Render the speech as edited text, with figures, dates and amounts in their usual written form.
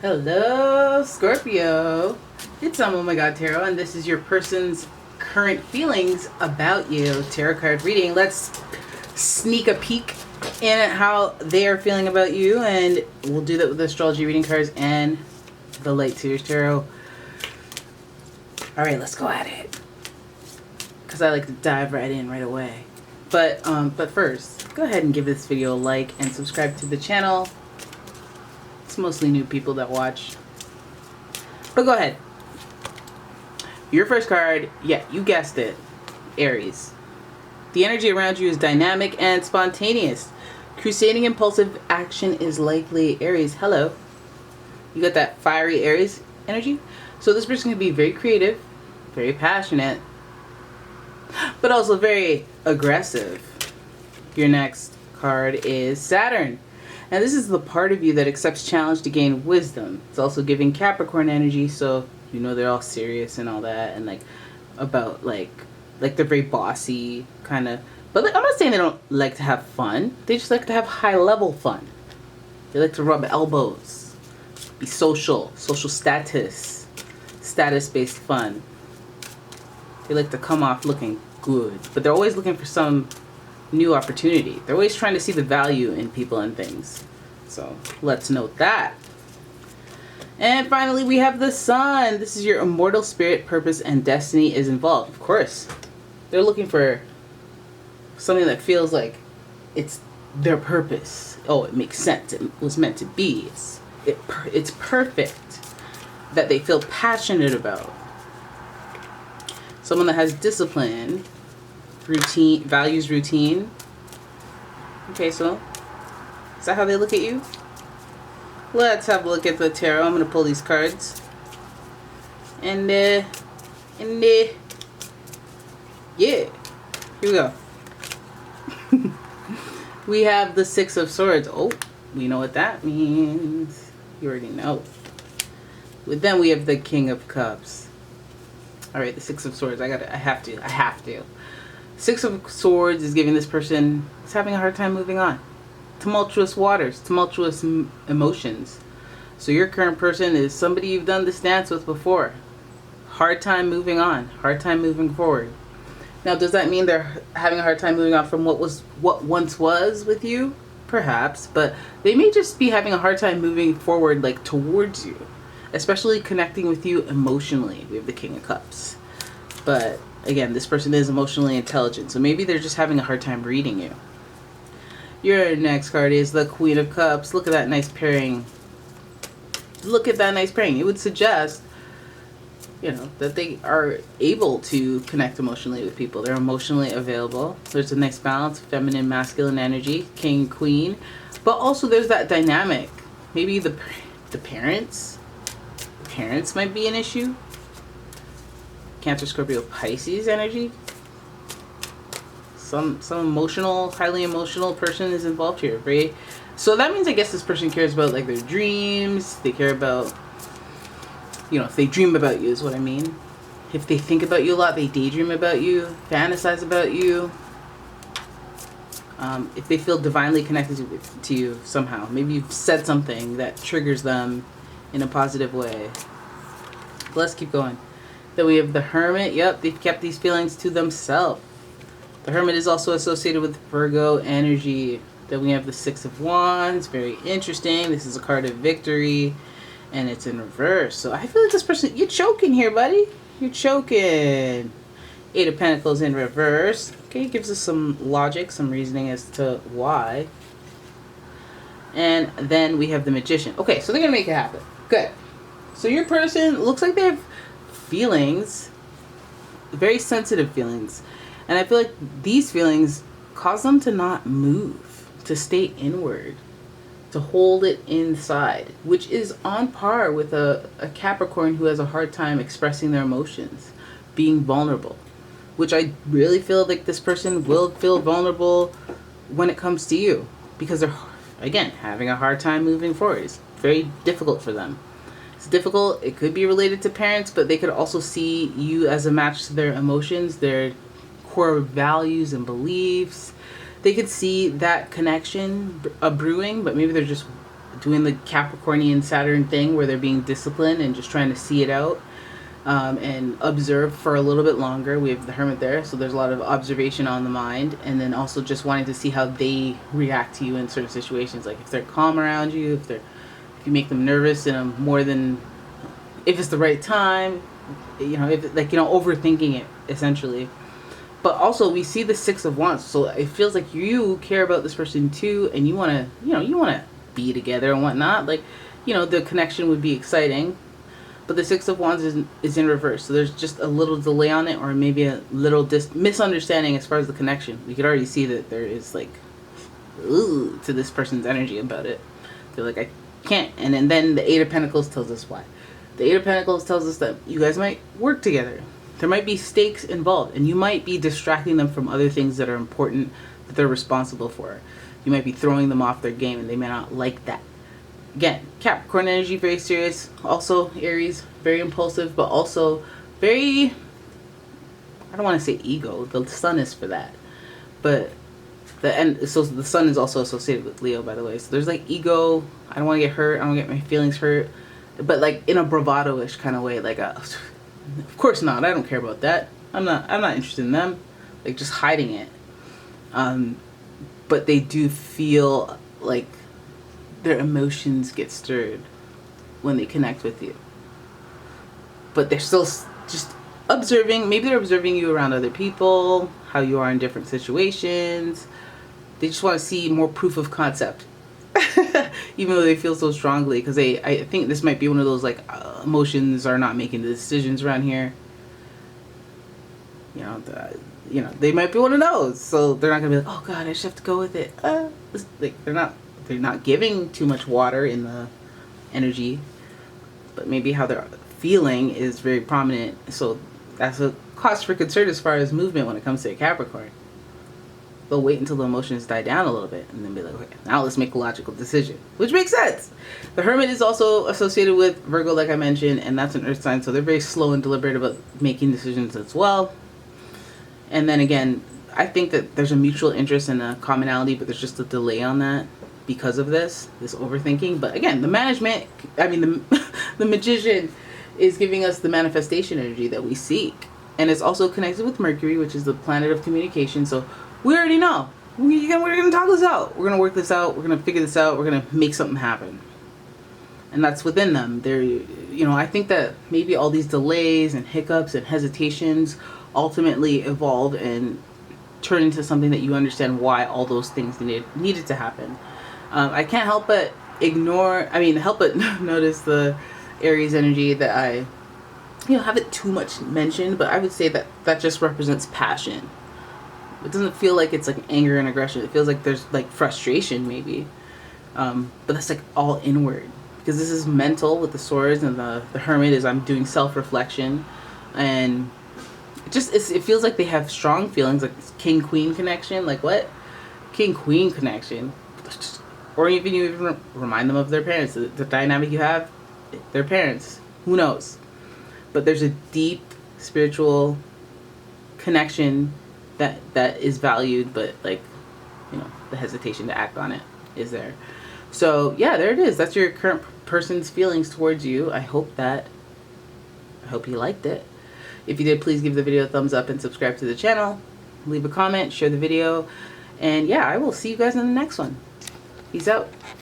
Hello, Scorpio. It's umomgtarot, and this is your person's current feelings about you. Tarot card reading. Let's sneak a peek in at how they are feeling about you, and we'll do that with the astrology reading cards and the Light Series Tarot. All right, let's go at it. Because I like to dive right in right away. But first, go ahead and give this video a like and subscribe to the channel. It's mostly new people that watch. But go ahead. Your first card, yeah, you guessed it. Aries. The energy around you is dynamic and spontaneous. Crusading impulsive action is likely. Aries, hello. You got that fiery Aries energy? So this person can be very creative, very passionate, but also very aggressive. Your next card is Saturn. And this is the part of you that accepts challenge to gain wisdom. It's also giving Capricorn energy, so you know they're all serious and all that, and like about like they're very bossy kind of. But like, I'm not saying they don't like to have fun. They just like to have high level fun. They like to rub elbows, be social status based fun. They like to come off looking good, but they're always looking for some new opportunity. They're always trying to see the value in people and things. So let's note that. And finally, we have the Sun. This is your immortal spirit, purpose, and destiny is involved. Of course, they're looking for something that feels like it's their purpose. Oh, it makes sense. It was meant to be. It's perfect. That they feel passionate about. Someone that has discipline. Routine, values routine. Okay, so is that how they look at you? Let's have a look at the tarot. I'm going to pull these cards. And yeah, here we go. We have the Six of Swords. Oh, we know what that means. You already know. But then we have the King of Cups. All right, the Six of Swords. I have to. Six of Swords is giving this person, is having a hard time moving on. Tumultuous waters, tumultuous emotions. So your current person is somebody you've done this dance with before. Hard time moving on, hard time moving forward. Now, does that mean they're having a hard time moving on from what once was with you? Perhaps, but they may just be having a hard time moving forward, like towards you, especially connecting with you emotionally. We have the King of Cups, but again, this person is emotionally intelligent, so maybe they're just having a hard time reading you. Your next card is the Queen of Cups. Look at that nice pairing. Look at that nice pairing. It would suggest, you know, that they are able to connect emotionally with people. They're emotionally available. There's a nice balance, feminine, masculine energy, king, queen. But also there's that dynamic. Maybe the parents. The parents might be an issue. Cancer, Scorpio, Pisces energy. Some emotional, highly emotional person is involved here. Very. So that means I guess this person cares about like their dreams. They care about, you know, if they dream about you is what I mean. If they think about you a lot, they daydream about you, fantasize about you. If they feel divinely connected to you somehow. Maybe you've said something that triggers them in a positive way. But let's keep going. Then we have the Hermit. Yep, they've kept these feelings to themselves. The Hermit is also associated with Virgo energy. Then we have the Six of Wands. Very interesting. This is a card of victory. And it's in reverse. So I feel like this person, you're choking here, buddy. You're choking. Eight of Pentacles in reverse. Okay, gives us some logic, some reasoning as to why. And then we have the Magician. Okay, so they're going to make it happen. Good. So your person looks like they have feelings, very sensitive feelings, and I feel like these feelings cause them to not move, to stay inward, to hold it inside, which is on par with a Capricorn who has a hard time expressing their emotions, being vulnerable, which I really feel like this person will feel vulnerable when it comes to you, because they're, again, having a hard time moving forward. It's very difficult for them. It's difficult. It could be related to parents, but they could also see you as a match to their emotions, their core values and beliefs. They could see that connection brewing, but maybe they're just doing the Capricornian Saturn thing where they're being disciplined and just trying to see it out, and observe for a little bit longer. We have the Hermit there, so there's a lot of observation on the mind, and then also just wanting to see how they react to you in certain situations, like if they're calm around you, if you make them nervous in a more than, if it's the right time, if overthinking it essentially. But also we see the Six of Wands, so it feels like you care about this person too, and you want to be together and whatnot. Like, the connection would be exciting. But the Six of Wands is in reverse, so there's just a little delay on it, or maybe a little misunderstanding as far as the connection. We could already see that there is like, ooh, to this person's energy about it. They're like, I can't. And then the Eight of Pentacles tells us why. The Eight of Pentacles tells us that you guys might work together. There might be stakes involved, and you might be distracting them from other things that are important that they're responsible for. You might be throwing them off their game, and they may not like that. Again, Capricorn energy, very serious. Also, Aries, very impulsive, but also very, I don't want to say ego. The sun is for that. But so the sun is also associated with Leo, by the way. So there's like ego. I don't want to get hurt. I don't want to get my feelings hurt. But like in a bravado-ish kind of way. Like, of course not. I don't care about that. I'm not interested in them. Like, just hiding it. But they do feel like their emotions get stirred when they connect with you. But they're still just observing. Maybe they're observing you around other people, how you are in different situations. They just want to see more proof of concept. Even though they feel so strongly, because I think this might be one of those like emotions are not making the decisions around here. They might be one of those, so they're not gonna be like, oh god, I just have to go with it. Like they're not giving too much water in the energy, but maybe how they're feeling is very prominent. So that's a cause for concern as far as movement when it comes to a Capricorn. They'll wait until the emotions die down a little bit and then be like, okay, now let's make a logical decision, which makes sense. The Hermit is also associated with Virgo, like I mentioned, and that's an earth sign, so they're very slow and deliberate about making decisions as well. And then again, I think that there's a mutual interest and a commonality, but there's just a delay on that because of this overthinking. But again, the Magician is giving us the manifestation energy that we seek. And it's also connected with Mercury, which is the planet of communication. So we already know. We're going to talk this out. We're going to work this out. We're going to figure this out. We're going to make something happen. And that's within them. I think that maybe all these delays and hiccups and hesitations ultimately evolve and turn into something that you understand why all those things needed to happen. I can't help but notice the Aries energy that I haven't too much mentioned, but I would say that just represents passion. It doesn't feel like it's like anger and aggression. It feels like there's like frustration maybe. But that's like all inward, because this is mental with the swords, and the Hermit is I'm doing self-reflection, and it feels like they have strong feelings, like king-queen connection. Like what? King-queen connection. Or even you remind them of their parents. The dynamic you have, their parents. Who knows? But there's a deep spiritual connection that is valued, but like, the hesitation to act on it is there. So yeah, there it is. That's your current person's feelings towards you. I hope you liked it. If you did, please give the video a thumbs up and subscribe to the channel. Leave a comment, share the video, and yeah, I will see you guys in the next one. Peace out.